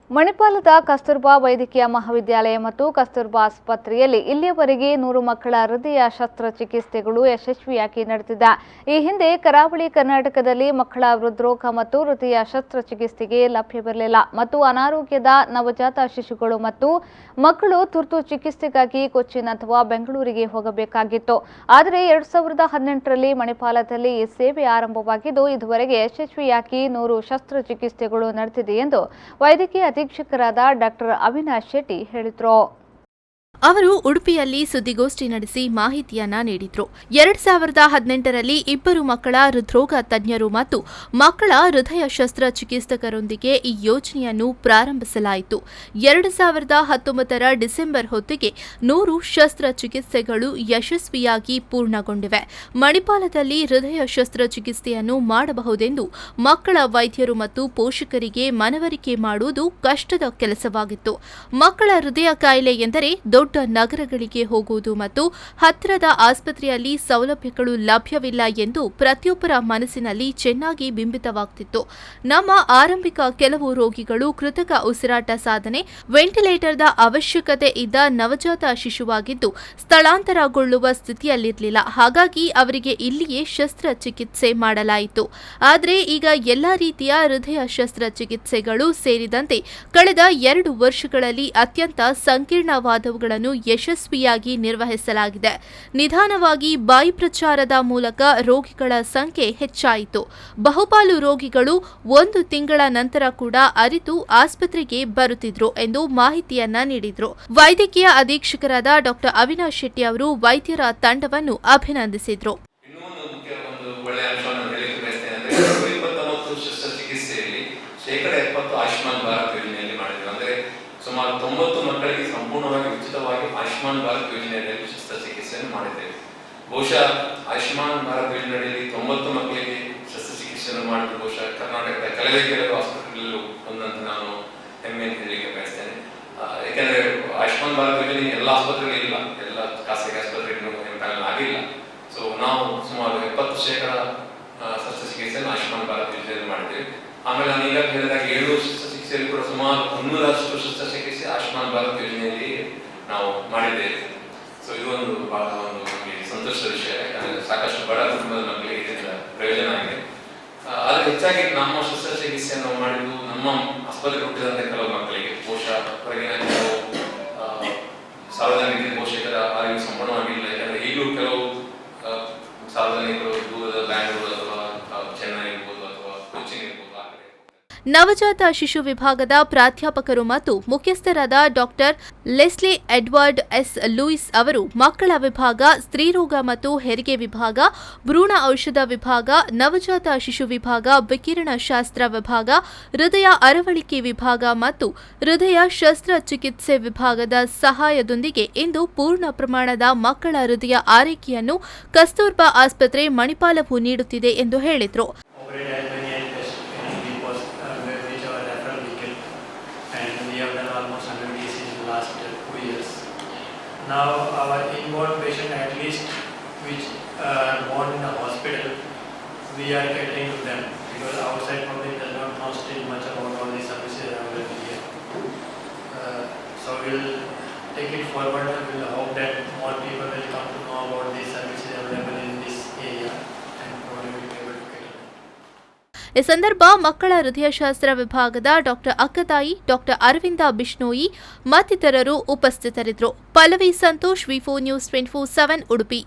ಮಣಿಪಾಲದ ಕಸ್ತೂರ್ಬಾ ವೈದ್ಯಕೀಯ ಮಹಾವಿದ್ಯಾಲಯ ಮತ್ತು ಕಸ್ತೂರ್ಬಾ ಆಸ್ಪತ್ರೆಯಲ್ಲಿ ಇಲ್ಲಿಯವರೆಗೆ 100 ಮಕ್ಕಳ ಹೃದಯ ಶಸ್ತ್ರಚಿಕಿತ್ಸೆಗಳು ಯಶಸ್ವಿಯಾಗಿ ನಡೆದಿದೆ. ಈ ಹಿಂದೆ ಕರಾವಳಿ ಕರ್ನಾಟಕದಲ್ಲಿ ಮಕ್ಕಳ ಹೃದ್ರೋಗ ಮತ್ತು ಹೃದಯ ಶಸ್ತ್ರಚಿಕಿತ್ಸೆಗೆ ಲಭ್ಯವಿರಲಿಲ್ಲ ಮತ್ತು ಅನಾರೋಗ್ಯದ ನವಜಾತ ಶಿಶುಗಳು ಮತ್ತು ಮಕ್ಕಳು ತುರ್ತು ಚಿಕಿತ್ಸೆಗಾಗಿ ಕೊಚ್ಚಿನ್ ಅಥವಾ ಬೆಂಗಳೂರಿಗೆ ಹೋಗಬೇಕಾಗಿತ್ತು. ಆದರೆ 2018ರಲ್ಲಿ ಮಣಿಪಾಲದಲ್ಲಿ ಈ ಸೇವೆ ಆರಂಭವಾಗಿದ್ದು ಇದುವರೆಗೆ ಯಶಸ್ವಿಯಾಗಿ 100 ಶಸ್ತ್ರಚಿಕಿತ್ಸೆಗಳು ನಡೆದಿದೆ ಎಂದು ವೈದ್ಯಕೀಯ ಅಧೀಕ್ಷಕರಾದ ಡಾಕ್ಟರ್ ಅವಿನಾಶ್ ಶೆಟ್ಟಿ ಹೇಳಿದರು. ಅವರು ಉಡುಪಿಯಲ್ಲಿ ಸುದ್ದಿಗೋಷ್ಠಿ ನಡೆಸಿ ಮಾಹಿತಿಯನ್ನ ನೀಡಿದ್ರು. 2018ರಲ್ಲಿ 2 ಮಕ್ಕಳ ಹೃದ್ರೋಗ ತಜ್ಞರು ಮತ್ತು ಮಕ್ಕಳ ಹೃದಯ ಶಸ್ತ್ರಚಿಕಿತ್ಸಕರೊಂದಿಗೆ ಈ ಯೋಜನೆಯನ್ನು ಪ್ರಾರಂಭಿಸಲಾಯಿತು. 2019ರ ಡಿಸೆಂಬರ್ ಹೊತ್ತಿಗೆ 100 ಶಸ್ತ್ರಚಿಕಿತ್ಸೆಗಳು ಯಶಸ್ವಿಯಾಗಿ ಪೂರ್ಣಗೊಂಡಿವೆ. ಮಣಿಪಾಲದಲ್ಲಿ ಹೃದಯ ಶಸ್ತ್ರಚಿಕಿತ್ಸೆಯನ್ನು ಮಾಡಬಹುದೆಂದು ಮಕ್ಕಳ ವೈದ್ಯರು ಮತ್ತು ಪೋಷಕರಿಗೆ ಮನವರಿಕೆ ಮಾಡುವುದು ಕಷ್ಟದ ಕೆಲಸವಾಗಿತ್ತು. ಮಕ್ಕಳ ಹೃದಯ ಕಾಯಿಲೆ ಎಂದರೆ ದೊಡ್ಡ ನಗರಗಳಿಗೆ ಹೋಗುವುದು ಮತ್ತು ಹತ್ತಿರದ ಆಸ್ಪತ್ರೆಯಲ್ಲಿ ಸೌಲಭ್ಯಗಳು ಲಭ್ಯವಿಲ್ಲ ಎಂದು ಪ್ರತಿಯೊಬ್ಬರ ಮನಸ್ಸಿನಲ್ಲಿ ಚೆನ್ನಾಗಿ ಬಿಂಬಿತವಾಗುತ್ತಿತ್ತು. ನಮ್ಮ ಆರಂಭಿಕ ಕೆಲವು ರೋಗಿಗಳು ಕೃತಕ ಉಸಿರಾಟ ಸಾಧನೆ, ವೆಂಟಿಲೇಟರ್ದ ಅವಶ್ಯಕತೆ ಇದ್ದ ನವಜಾತ ಶಿಶುವಾಗಿದ್ದು ಸ್ಥಳಾಂತರಗೊಳ್ಳುವ ಸ್ಥಿತಿಯಲ್ಲಿರಲಿಲ್ಲ. ಹಾಗಾಗಿ ಅವರಿಗೆ ಇಲ್ಲಿಯೇ ಶಸ್ತ್ರಚಿಕಿತ್ಸೆ ಮಾಡಲಾಯಿತು. ಆದರೆ ಈಗ ಎಲ್ಲಾ ರೀತಿಯ ಹೃದಯ ಶಸ್ತ್ರಚಿಕಿತ್ಸೆಗಳು ಸೇರಿದಂತೆ ಕಳೆದ 2 ವರ್ಷಗಳಲ್ಲಿ ಅತ್ಯಂತ ಸಂಕೀರ್ಣವಾದವುಗಳನ್ನು ಯಶಸ್ವಿಯಾಗಿ ನಿರ್ವಹಿಸಲಾಗಿದೆ. ನಿಧಾನವಾಗಿ ಬಾಯಿ ಪ್ರಚಾರದ ಮೂಲಕ ರೋಗಿಗಳ ಸಂಖ್ಯೆ ಹೆಚ್ಚಾಯಿತು. ಬಹುಪಾಲು ರೋಗಿಗಳು 1 ತಿಂಗಳ ನಂತರ ಕೂಡ ಅರಿತು ಆಸ್ಪತ್ರೆಗೆ ಬರುತ್ತಿದ್ರು ಎಂದು ಮಾಹಿತಿಯನ್ನ ನೀಡಿದ್ರು. ವೈದ್ಯಕೀಯ ಅಧೀಕ್ಷಕರಾದ ಡಾಕ್ಟರ್ ಅವಿನಾಶ್ ಶೆಟ್ಟಿ ಅವರು ವೈದ್ಯರ ತಂಡವನ್ನು ಅಭಿನಂದಿಸಿದ್ರು. ಸುಮಾರು 90 ಮಕ್ಕಳಿಗೆ ಸಂಪೂರ್ಣವಾಗಿ ಉಚಿತವಾಗಿ ಆಯುಷ್ಮಾನ್ ಭಾರತ್ ಯೋಜನೆಯಲ್ಲಿ ಶಸ್ತ್ರಚಿಕಿತ್ಸೆಯನ್ನು ಮಾಡಿದ್ದೇವೆ. ಬಹುಶಃ ಆಯುಷ್ಮಾನ್ ಭಾರತ್ ಯೋಜನೆಯಲ್ಲಿ 90 ಮಕ್ಕಳಿಗೆ ಶಸ್ತ್ರಚಿಕಿತ್ಸೆಯನ್ನು ಮಾಡಿದ್ದು ಬಹುಶಃ ಕರ್ನಾಟಕದ ಕೆಲವು ಆಸ್ಪತ್ರೆಗಳಲ್ಲೂ ಒಂದಂತ ನಾನು ಹೆಮ್ಮೆಯನ್ನು ಹೇಳಲಿಕ್ಕೆ ಬಯಸ್ತೇನೆ. ಯಾಕೆಂದ್ರೆ ಆಯುಷ್ಮಾನ್ ಭಾರತ್ ಯೋಜನೆ ಎಲ್ಲ ಆಸ್ಪತ್ರೆಗಳು ಇಲ್ಲ, ಎಲ್ಲ ಖಾಸಗಿ ಆಸ್ಪತ್ರೆಗಳು ಎಂಪ್ಯಾನಲ್ ಆಗಿಲ್ಲ. ಸೊ ನಾವು ಸುಮಾರು 70% ಶಸ್ತ್ರಚಿಕಿತ್ಸೆಯನ್ನು ಆಯುಷ್ಮಾನ್ ಭಾರತ್ ಯೋಜನೆಯಲ್ಲಿ ಮಾಡಿದ್ದೇವೆ. ಆಮೇಲೆ ನಾನು ಈಗ ಹೇಳಿದಾಗ 7 ಶಸ್ತ್ರಚಿಕಿತ್ಸೆಯಲ್ಲಿ ಕೂಡ ಸುಮಾರು 100ರಷ್ಟು ಶಸ್ತ್ರಚಿಕಿತ್ಸೆ ಆಯುಷ್ಮಾನ್ ಭಾರತ್ ಯೋಜನೆಯಲ್ಲಿ ನಾವು ಮಾಡಿದ್ದೇವೆ. ಸೊ ಇದು ಬಹಳ ನಮಗೆ ಸಂತೋಷದ ವಿಷಯ. ಯಾಕಂದ್ರೆ ಸಾಕಷ್ಟು ಬಡ ಕುಟುಂಬದ ಮಕ್ಕಳಿಗೆ ಇದರಿಂದ ಪ್ರಯೋಜನ ಆಗಿದೆ. ಆದರೆ ಹೆಚ್ಚಾಗಿ ನಮ್ಮ ಶಸ್ತ್ರಚಿಕಿತ್ಸೆಯನ್ನು ಮಾಡಿದ್ದು ನಮ್ಮ ಆಸ್ಪತ್ರೆ ಹುಟ್ಟಿದಂತೆ ಕೆಲವು ಮಕ್ಕಳಿಗೆ, ಬಹುಶಃ ಹೊರಗಿನ ಕೆಲವು ಸಾರ್ವಜನಿಕ ಪೋಷಕರ ಆರೋಗ್ಯ ಸಂಪೂರ್ಣವಾಗಿಲ್ಲ. ಯಾಕಂದ್ರೆ ಈಗಲೂ ಕೆಲವು ಸಾರ್ವಜನಿಕರು ದೂರದ ಬ್ಯಾಂಗ್ಳೂರು ಅಥವಾ ಚೆನ್ನೈ ಇರ್ಬೋದು ಅಥವಾ ಕೊಚ್ಚಿನ್ ಇರ್ಬೋದು. ನವಜಾತ ಶಿಶು ವಿಭಾಗದ ಪ್ರಾಧ್ಯಾಪಕರು ಮತ್ತು ಮುಖ್ಯಸ್ಥರಾದ doctor Leslie Edward S Lewis ಅವರು ಮಕ್ಕಳ ವಿಭಾಗ, ಸ್ತ್ರೀರೋಗ ಮತ್ತು ಹೆರಿಗೆ ವಿಭಾಗ, ಭ್ರೂಣ ಔಷಧ ವಿಭಾಗ, ನವಜಾತ ಶಿಶು ವಿಭಾಗ, ವಿಕಿರಣ ಶಾಸ್ತ್ರ ವಿಭಾಗ, ಹೃದಯ ಅರವಳಿಕೆ ವಿಭಾಗ ಮತ್ತು ಹೃದಯ ಶಸ್ತ್ರಚಿಕಿತ್ಸೆ ವಿಭಾಗದ ಸಹಾಯದೊಂದಿಗೆ ಇಂದು ಪೂರ್ಣ ಪ್ರಮಾಣದ ಮಕ್ಕಳ ಹೃದಯ ಆರೈಕೆಯನ್ನು ಕಸ್ತೂರ್ಬಾ ಆಸ್ಪತ್ರೆ ಮಣಿಪಾಲವು ನೀಡುತ್ತಿದೆ ಎಂದು ಹೇಳಿದರು. Now our inborn patient, at least which are born in a hospital, we are catering to them because outside public does not know still much about all these services available here. So we'll take it forward and we'll hope that more people will come to know about these services available in this area and probably will be able to cater them. ಈ ಸಂದರ್ಭ ಮಕ್ಕಳ ಹೃದಯಶಾಸ್ತ್ರ ವಿಭಾಗದ doctor ಅಕ್ಕತಾಯಿ, doctor Arvind Bishnoi ಮತ್ತಿತರರು ಉಪಸ್ಥಿತರಿದ್ದರು. Pallavi Santosh, ವಿ4 news 24/7 Udupi.